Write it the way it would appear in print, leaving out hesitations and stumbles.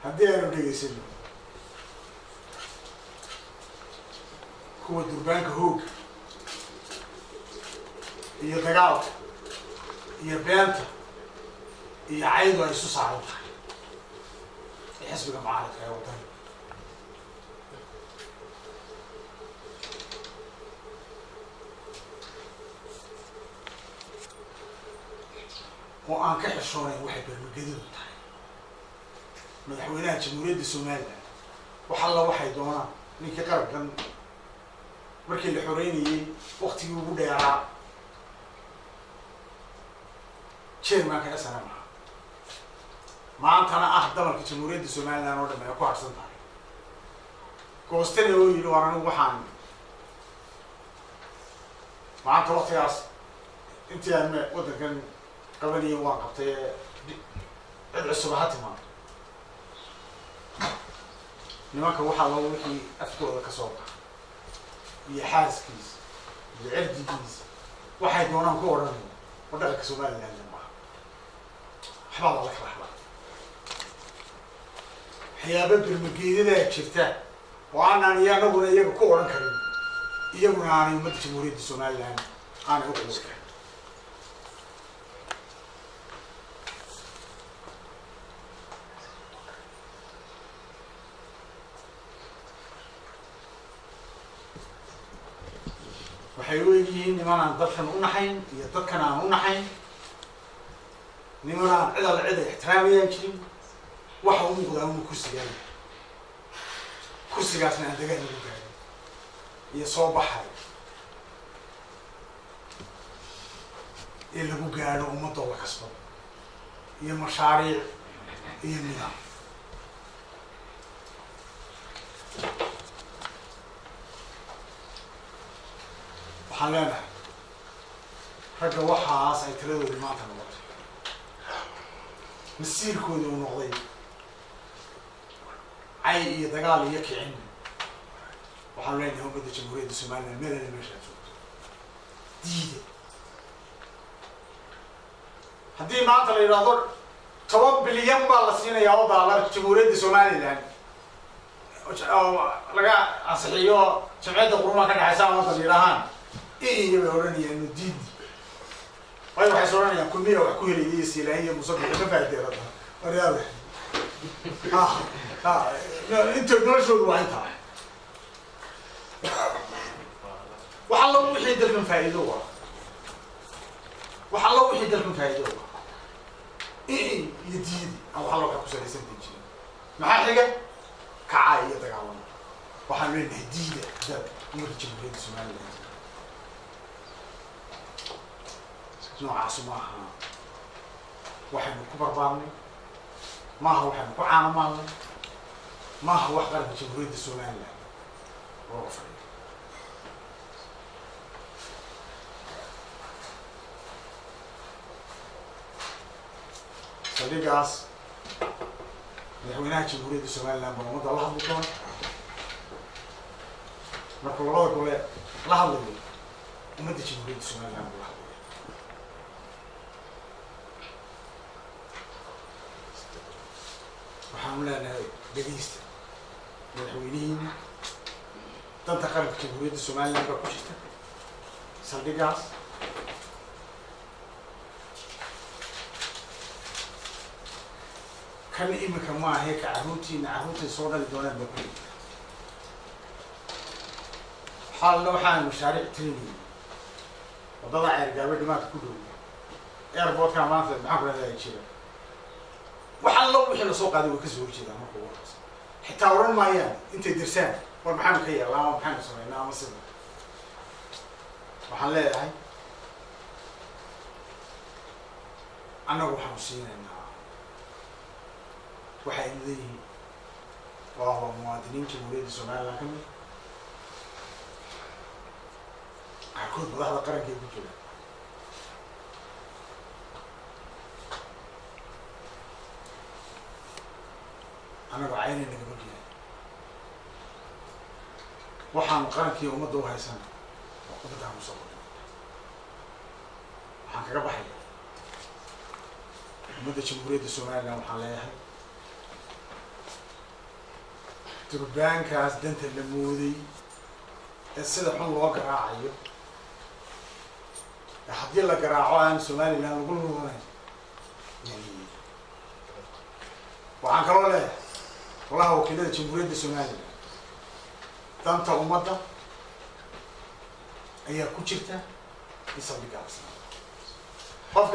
هدي أنا بدي يسلم هو دربانك هوك هي دقالك هي بنت هي عيد ويسوس على حسبك معارك يا وطني وأنا كحشوني واحد بالمجدد مدحوينها جمهورية سوماليلاند وحلا واحد دونا نيكي قرب كان markii la xoreynayay waqtigii ugu dheeraa chairmanka SNM maantana dalalka jamhuuriyadda Somaliland oo dhan ay ku harsan tahay goostana oo yiri waan anigu waxaan maanta waqtigaas intii aan wadankan qabanayay waan qabtay cid cusub ha timaado nimanka waxaa loo wixii afkooda ka soo baxay يحاسكيس يعرديس واحد وانا كورن ودقك Somaliland ما حباب الله رحمه حيابه بالمجيده جرته وانا يانغنا iyaga ku oran karin iyaguna aan ummadda jamhuuriyadda Somaliland aan ugu qosay وحيويين نمانا ضدكن ونحين يضدكن ونحين نمانا عدل احتراميا كريم waxa uu muqdaa inuu kursiga kursigaasna aan degaan ugu gaaray iyo soo baxay ee lagu gaaro ummadda la kasbo iyo mashaariic iyo nidaam waxaan leenahay ragga waxaas ay tiradooda maanta noqotay masiirkooda uu noqday cay iyo dagaal iyo kicin waxaan leenahay ummadda jamhuuriyadda Somaliland meelana meesha joogto diida haddii maanta la yidhaahdo 10 bilyan baa la siinayaa oo daalar jamhuuriyadda Somaliland laga ansixiyo jamciyadda qurumaha ka dhaxaysa maanta la yidhaahaan إيه يوراني إنه ديد، أيوة حسوراني يا كمية وحكوه لي يسيله هي مصدق كفاية ترى، ورياضة، أنت نرشوا الوعيتها، وحلا وحيد لكم فايدوها، وحلا وحيد لكم فايدوها، إيه يديد أو حلا وحكوا سري سنتيجي، مع حاجة كعاية تقالنا، وحنا نهديده ده مرجع بين Somaliland. noocaas maaha waxaynu ku barbaarnay maaha waxaynu ku caanamalnay maaha wax qaranka jamhuuriyadda Somaliland oo fadhiyo saldhigaas madaxweynaha jamhuuriyadda Somaliland baa ummadda la hadli doona marka labada gole la hadlayo ummadda jamhuuriyadda Somaliland baa la hadlaya waxaan leenahay dhageysta madaxweynihiina danta qaranka jamhuuriyadda Somaliland baa ku jirta saldhigaas kan imika maaha ka carruurtii soo dhali doonaan baa ku jirta waxaan mashaariic tirinayay waddada ceergaabo dhimaadka ku dhow airportka maanta maxaan ku leedahay jira waxaan loo wixii la soo qaaday way ka soo horjeedaan marka ugu horeysa xitaa oran maayaan intay dirsaan war maxaanu ka yeelnaa ama maxaanu samaynaa ama sida waxaan leeyahay annagu waxaanu siinaynaa waxay leeyihiin waa muwaadiniin jamhuuriyadda Somaliland ka mid qaarkood madaxda qaranka ee ku jira أنا بعيني إنك بقية وحن قرنكي ومدة وهايسان وقبضها مصور وحن كربحي مدة جمهورية Somaliland وحن ليها durbaankaas danta la mooday ee sida xun loo garaacayo haddii la garaaco aan Somaliland lagu noolayn waxaan kaloo leeyahay golaha wakiilada jamhuuriyadda Somaliland danta ummadda ayaa ku jirta isla bigaabsan qofka